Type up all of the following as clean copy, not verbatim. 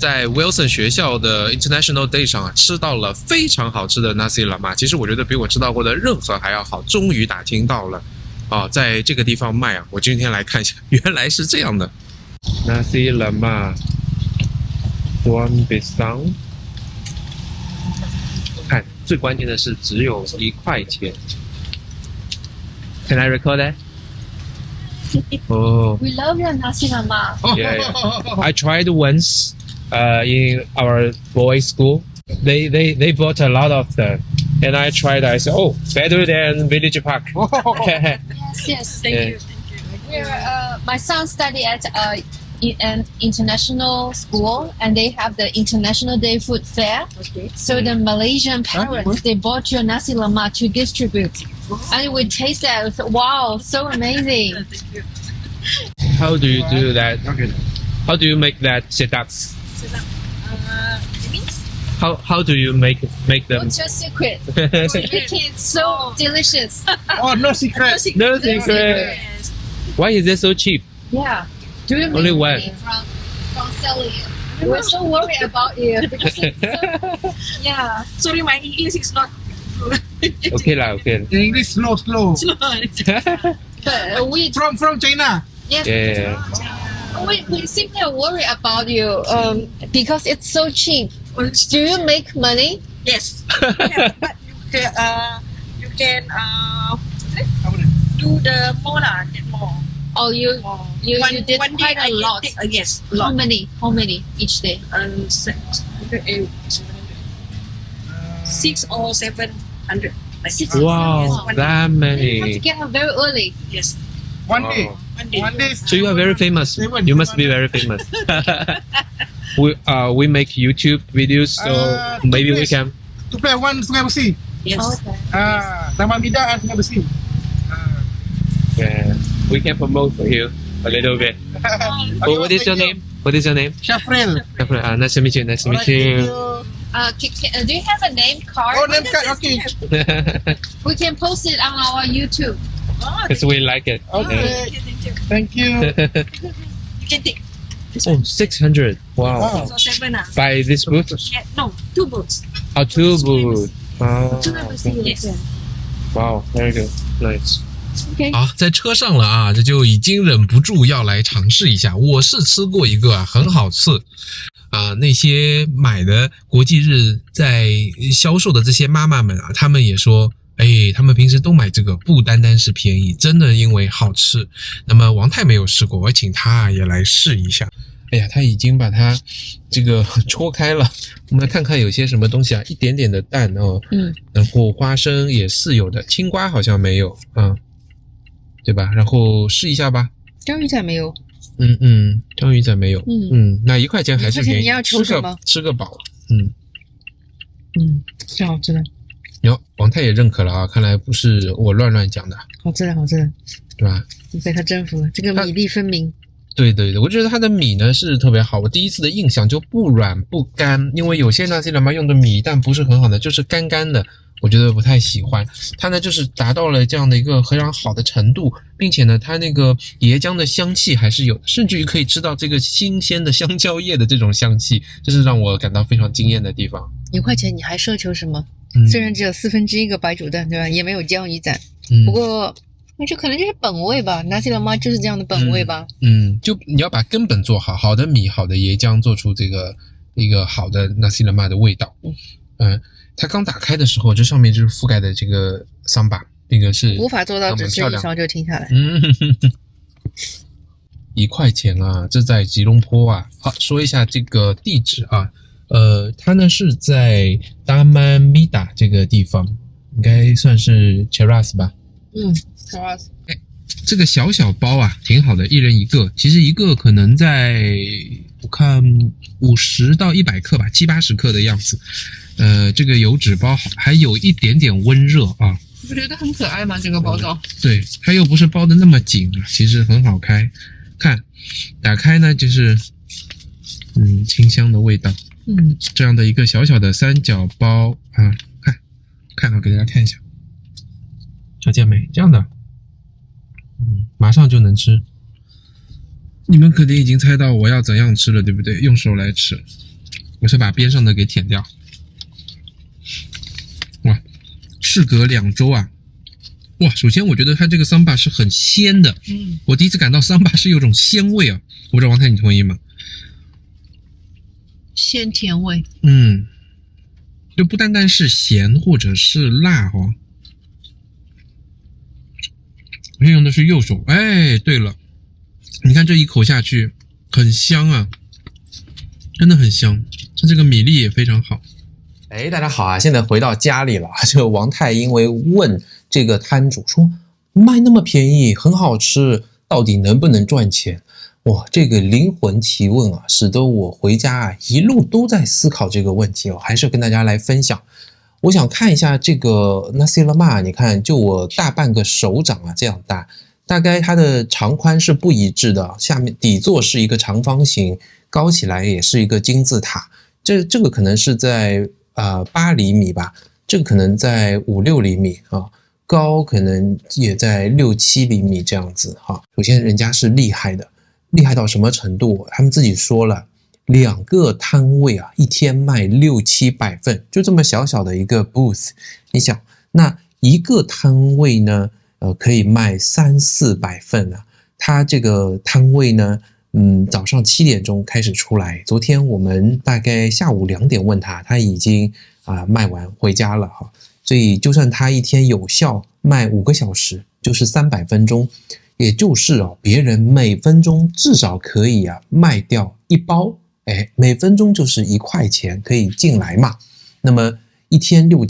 在 Wilson 学校的 International Day 上啊，吃到了非常好吃的 Nasi Lemak，其实我觉得比我吃到过的任何还要好。终于打听到了啊，在这个地方卖啊，我今天来看一下，原来是这样的 Nasi Lemak Tuan Pisang。看，最关键的是只有1块钱。Can I record that? Oh, We love your nasi lemak. yeah. I tried once in our boys' school. They bought a lot of them, and I tried. I said, "Oh, better than Village Park." Yes, Thank Yeah. you. My son study at an international school, and they have the International Day food fair. Okay. So the Malaysian parents they bought your nasi lemak to distribute, and we taste that. Wow, so amazing! Thank you. How do you do that? How do you make that setup? It means How do you make them? What's your secret? Making it so delicious. Oh, no secret. No secret. yes. Why is it so cheap? Yeah. Do you Only make one. money from selling it? We were so worried about you because it's so, yeah. Sorry, my English is not good. Okay lah, okay. English slow. But we From China. yes. Yeah. We simply worry about you because it's so cheap. Do you make money? Yes. Yeah, but you can do the more lah, get more. Or you you did one quite day a I lot. Take, yes, a How lot. many? How many each day? 6 or 700. Like 6 Wow, yes, one that You have to many. get up very early. Yes. One Wow. day. One day. One day. So you are very famous. You must be very famous. We make YouTube videos, so maybe we can. To play one Sungai Besi. Yes. Okay. Taman Mida and Sungai Besi. Yeah, we can promote for you a little bit. Oh, what is your name? What is your name? Shafril. Nice to meet you. Nice to meet Alright, thank you. Do you have a name card? Oh, name card. Okay. We can post it on our YouTube. Oh, Because we like it. Okay. thank you. Thank you. You can take. Oh, 600. Wow. Wow. So 7 ah. By this boot? Yeah, no, 2 boats. Oh, two boot. Oh, Yes. wow, very good. Nice. Okay. 好，在车上了啊，这就已经忍不住要来尝试一下。我是吃过一个啊，很好吃啊。那些买的国际日在销售的这些妈妈们啊，她们也说，哎，她们平时都买这个，不单单是便宜，真的因为好吃。那么王太没有试过，我请他也来试一下。哎呀，他已经把它这个戳开了，我们来看看有些什么东西啊，一点点的蛋哦，然后花生也是有的，青瓜好像没有啊，对吧？然后试一下吧。章鱼仔没有，章鱼仔没有，那1块钱还是便宜，你要抽什么？吃个饱，是好吃的，哟，王太也认可了啊，看来不是我乱讲的，好吃的，好吃的，对吧？你被他征服了，这个米粒分明。对对对，我觉得它的米呢是特别好，我第一次的印象就不软不干，因为有些那些人嘛用的米蛋不是很好的，就是干干的，我觉得不太喜欢。它呢就是达到了这样的一个非常好的程度，并且呢它那个椰浆的香气还是有的，甚至于可以吃到这个新鲜的香蕉叶的这种香气，这是让我感到非常惊艳的地方。1块钱你还奢求什么？虽然只有1/4个白煮蛋，对吧？也没有江鱼仔，不过那这可能就是本味吧，Nasi Lemak就是这样的本味吧。就你要把根本做好，好的米、好的椰浆，做出这个一个好的 Nasi Lemak 的味道。它刚打开的时候，这上面就是覆盖的这个桑巴，那个是无法做到只吃一勺就停下来。1块钱啊，这在吉隆坡啊。好，说一下这个地址啊，它呢是在 Taman Mida 这个地方，应该算是 Cheras 吧。Cheras。这个小小包啊，挺好的，一人一个。其实一个可能在我看50到100克吧，70-80克的样子。这个油纸包好，还有一点点温热啊。你不觉得很可爱吗？这个包装。对，它又不是包的那么紧啊，其实很好开。看，打开呢就是清香的味道。这样的一个小小的三角包啊，看好给大家看一下，瞧见没？这样的。马上就能吃。你们肯定已经猜到我要怎样吃了，对不对？用手来吃。我是把边上的给舔掉。哇，事隔2周啊！哇，首先我觉得它这个桑巴是很鲜的，我第一次感到桑巴是有种鲜味啊，我不知道王太你同意吗？鲜甜味。就不单单是咸或者是辣哦。我用的是右手，哎，对了，你看这一口下去很香啊，真的很香，它这个米粒也非常好。哎，大家好啊！现在回到家里了，这个王太因为问这个摊主说，卖那么便宜，很好吃，到底能不能赚钱？哇，这个灵魂提问啊，使得我回家啊一路都在思考这个问题哦，还是跟大家来分享。我想看一下这个 Nasi Lemak， 你看就我大半个手掌啊这样大，大概它的长宽是不一致的，下面底座是一个长方形，高起来也是一个金字塔，这个可能是在8厘米吧，这个可能在5、6厘米啊，高可能也在6、7厘米这样子哈。首先人家是厉害的，厉害到什么程度？他们自己说了，2个摊位啊，一天卖6、700份，就这么小小的一个 booth， 你想，那一个摊位呢，可以卖3、400份啊。他这个摊位呢，早上7点钟开始出来，昨天我们大概下午2点问他，他已经卖完回家了哈。所以就算他一天有效卖5个小时，就是300分钟，也就是别人每分钟至少可以卖掉1包，每分钟就是1块钱可以进来嘛。那么一天6、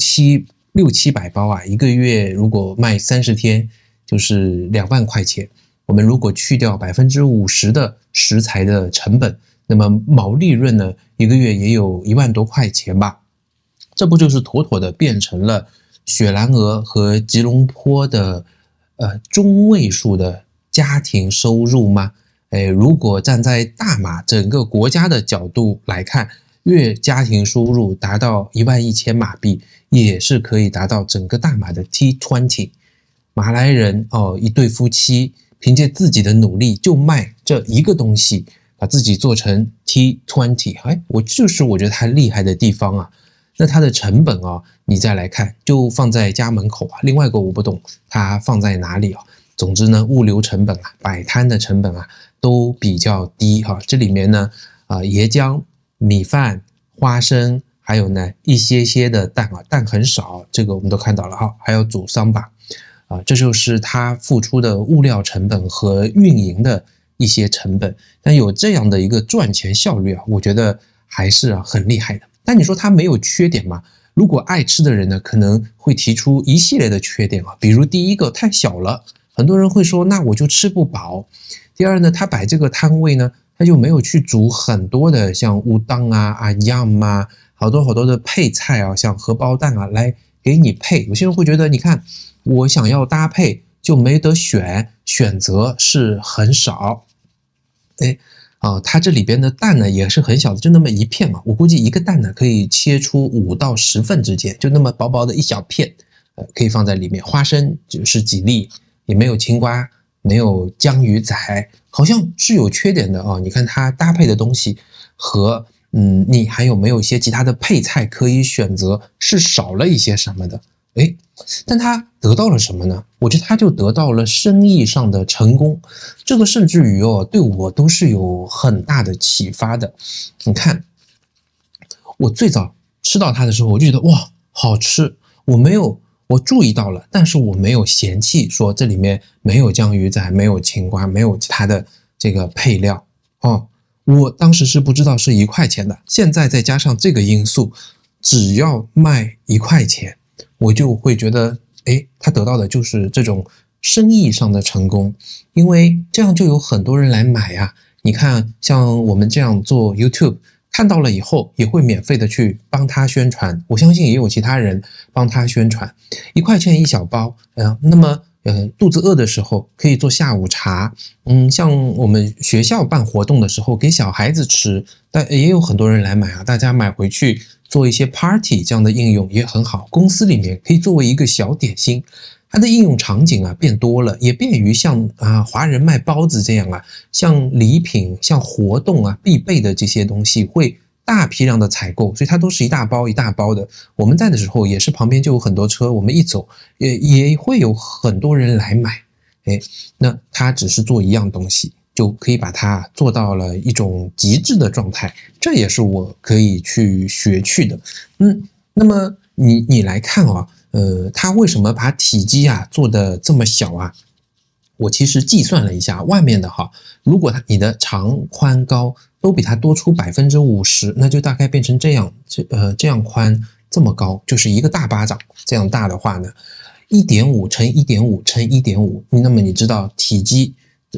700包啊，一个月如果卖30天，就是2万块钱。我们如果去掉50%的食材的成本，那么毛利润呢，一个月也有1万多块钱吧。这不就是妥妥的变成了雪兰莪和吉隆坡的中位数的家庭收入吗？如果站在大马整个国家的角度来看，月家庭收入达到11000马币，也是可以达到整个大马的 T20。马来人一对夫妻凭借自己的努力就卖这一个东西，把自己做成 T20，我觉得它厉害的地方啊。那它的成本你再来看，就放在家门口啊。另外一个我不懂它放在哪里啊。总之呢，物流成本摆摊的成本都比较低哈。这里面呢椰浆、米饭、花生，还有呢一些的蛋蛋很少，这个我们都看到了哈。还有煮桑巴这就是它付出的物料成本和运营的一些成本。但有这样的一个赚钱效率我觉得还是很厉害的。但你说它没有缺点吗？如果爱吃的人呢，可能会提出一系列的缺点比如第一个太小了，很多人会说那我就吃不饱。第二呢，他摆这个摊位呢，他就没有去煮很多的像乌当yam好多的配菜像荷包蛋来给你配。有些人会觉得，你看我想要搭配就没得选择是很少。它这里边的蛋呢也是很小的，就那么一片我估计一个蛋呢可以切出5到10份之间，就那么薄薄的一小片，可以放在里面。花生就是几粒，也没有青瓜，没有江鱼仔，好像是有缺点的你看它搭配的东西和你还有没有一些其他的配菜可以选择，是少了一些什么的。但他得到了什么呢？我觉得他就得到了生意上的成功，这个甚至于对我都是有很大的启发的。你看，我最早吃到它的时候，我就觉得哇，好吃，我注意到了，但是我没有嫌弃说这里面没有江鱼仔，没有青瓜，没有其他的这个配料我当时是不知道是1块钱的，现在再加上这个因素，只要卖1块钱，我就会觉得他得到的就是这种生意上的成功，因为这样就有很多人来买你看像我们这样做 YouTube， 看到了以后也会免费的去帮他宣传，我相信也有其他人帮他宣传。1块钱一小包那么肚子饿的时候可以做下午茶，像我们学校办活动的时候给小孩子吃，但也有很多人来买大家买回去做一些 party， 这样的应用也很好。公司里面可以作为一个小点心，它的应用场景变多了，也便于像华人卖包子这样像礼品、像活动必备的这些东西会大批量的采购，所以它都是一大包一大包的。我们在的时候也是旁边就有很多车，我们一走也会有很多人来买。那它只是做一样东西，就可以把它做到了一种极致的状态，这也是我可以去学去的。那么你来看啊，它为什么把体积啊做得这么小啊？我其实计算了一下，外面的哈，如果你的长宽高都比它多出50%，那就大概变成这样，这样宽这么高，就是一个大巴掌这样大的话呢，1.5乘1.5乘1.5，那么你知道体积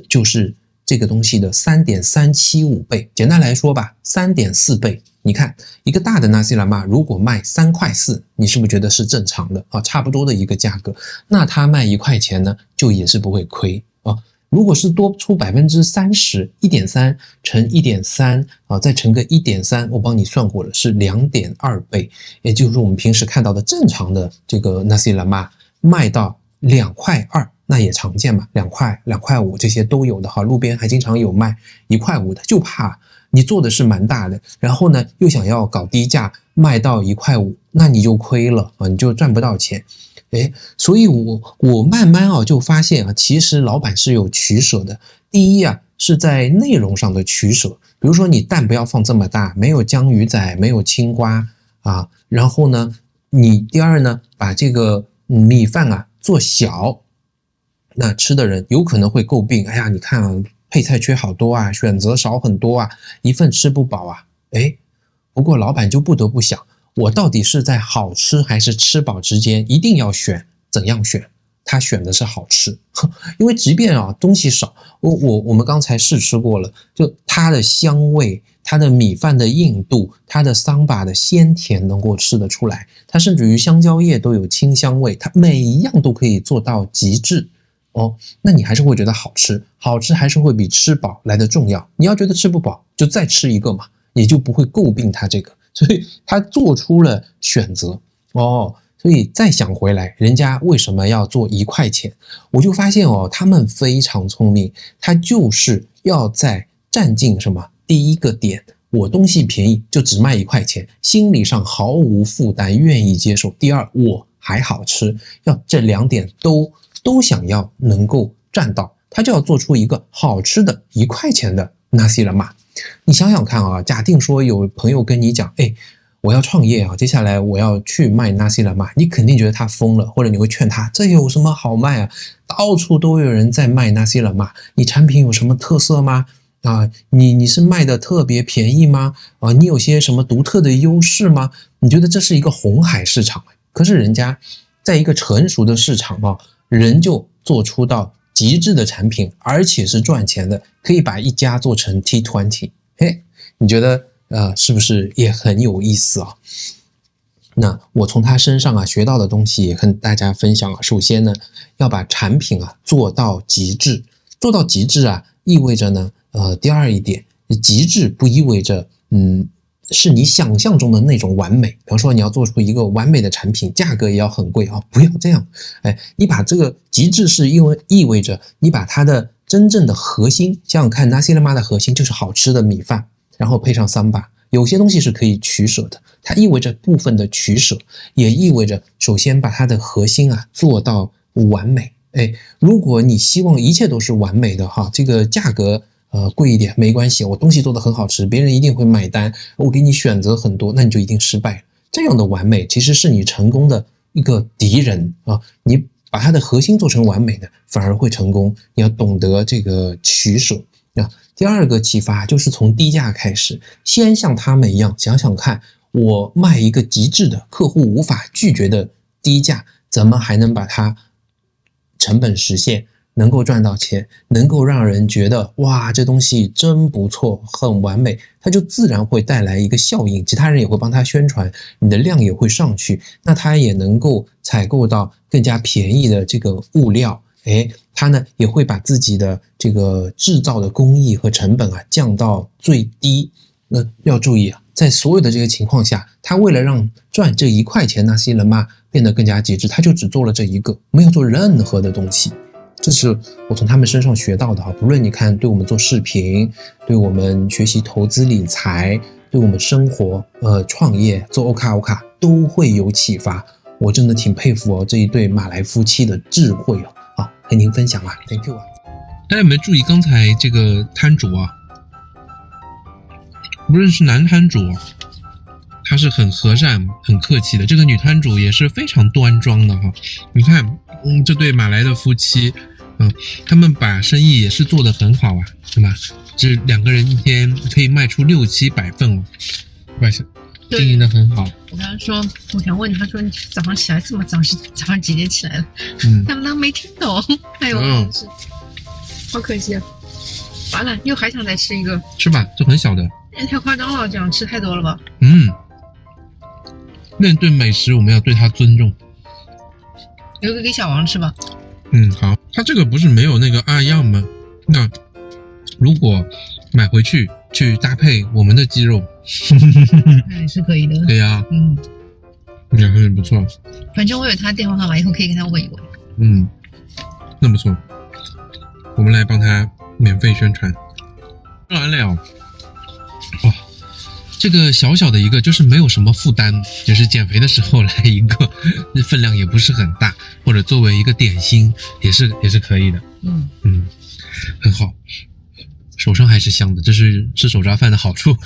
就是这个东西的3.375倍，简单来说吧，3.4倍。你看一个大的纳西兰玛如果卖3.4块，你是不是觉得是正常的啊？差不多的一个价格，那它卖1块钱呢，就也是不会亏啊。如果是多出30%，1.3乘1.3啊，再乘个1.3，我帮你算过了，是2.2倍，也就是我们平时看到的正常的这个纳西兰玛卖到2.2块，那也常见嘛，2块、2.5块这些都有的哈，路边还经常有卖1.5块的，就怕你做的是蛮大的，然后呢又想要搞低价卖到1.5块，那你就亏了啊，你就赚不到钱。所以我慢慢就发现啊，其实老板是有取舍的。第一啊，是在内容上的取舍，比如说你蛋不要放这么大，没有江鱼仔，没有青瓜啊，然后呢，你第二呢，把这个米饭啊做小，那吃的人有可能会诟病，哎呀，你看啊，配菜缺好多啊，选择少很多啊，一份吃不饱啊。不过老板就不得不想，我到底是在好吃还是吃饱之间一定要选，怎样选？他选的是好吃，因为即便啊东西少，我们刚才试吃过了，就它的香味，它的米饭的硬度，它的桑巴的鲜甜能够吃得出来，它甚至于香蕉叶都有清香味，它每一样都可以做到极致那你还是会觉得好吃，好吃还是会比吃饱来的重要。你要觉得吃不饱，就再吃一个嘛，也就不会诟病它这个。所以他做出了选择所以再想回来，人家为什么要做1块钱？我就发现他们非常聪明，他就是要在占尽什么第一个点，我东西便宜就只卖1块钱，心理上毫无负担，愿意接受。第二，我还好吃，要这2点都想要能够占到，他就要做出一个好吃的1块钱的纳西兰玛。你想想看啊，假定说有朋友跟你讲，我要创业啊，接下来我要去卖纳西兰玛，你肯定觉得他疯了，或者你会劝他，这有什么好卖啊？到处都有人在卖纳西兰玛，你产品有什么特色吗？你是卖的特别便宜吗？你有些什么独特的优势吗？你觉得这是一个红海市场，可是人家在一个成熟的市场人就做出到极致的产品，而且是赚钱的，可以把一家做成 T20。你觉得是不是也很有意思啊？那我从他身上学到的东西也跟大家分享首先呢，要把产品做到极致，做到极致意味着呢第二一点，极致不意味着是你想象中的那种完美。比方说你要做出一个完美的产品，价格也要很贵不要这样。你把这个极致是意味着你把它的真正的核心，想想看，纳西兰玛的核心就是好吃的米饭，然后配上桑巴。有些东西是可以取舍的，它意味着部分的取舍，也意味着首先把它的核心做到完美。如果你希望一切都是完美的这个价格贵一点没关系，我东西做得很好吃，别人一定会买单，我给你选择很多，那你就一定失败了。这样的完美其实是你成功的一个敌人你把它的核心做成完美的，反而会成功。你要懂得这个取舍第二个启发就是从低价开始，先像他们一样想想看，我卖一个极致的客户无法拒绝的低价，怎么还能把它成本实现，能够赚到钱，能够让人觉得哇这东西真不错，很完美，它就自然会带来一个效应，其他人也会帮他宣传，你的量也会上去，那他也能够采购到更加便宜的这个物料。他呢也会把自己的这个制造的工艺和成本降到最低。那要注意在所有的这个情况下，他为了让赚这1块钱纳西兰玛变得更加极致，他就只做了这一个，没有做任何的东西。这是我从他们身上学到的不论你看对我们做视频，对我们学习投资理财，对我们生活、创业、做欧卡都会有启发。我真的挺佩服这一对马来夫妻的智慧哦。好，和您分享啊 ，Thank you 啊。大家有没有注意刚才这个摊主啊？无论是男摊主，他是很和善、很客气的，这个女摊主也是非常端庄的哈。你看，这对马来的夫妻，他们把生意也是做得很好啊，对吧？这2个人一天可以卖出600-700份哦，经营得很好。我刚刚说，我想问他说，你早上起来这么早，是早上几点起来了？他们当没听懂。哎呦，真是好可惜啊！完了，又还想再吃一个，是吧？这很小的。太夸张了，这样吃太多了吧？面对美食，我们要对它尊重。留个给小王吃吧。好。它这个不是没有那个2样吗？那如果买回去搭配我们的鸡肉，也是可以的。对呀，也很不错。反正我有他电话号码，以后可以跟他问一问。那不错，我们来帮他免费宣传。说完了，哇，这个小小的一个就是没有什么负担，也是减肥的时候来一个，分量也不是很大，或者作为一个点心也是可以的。很好，手上还是香的，这是吃手抓饭的好处。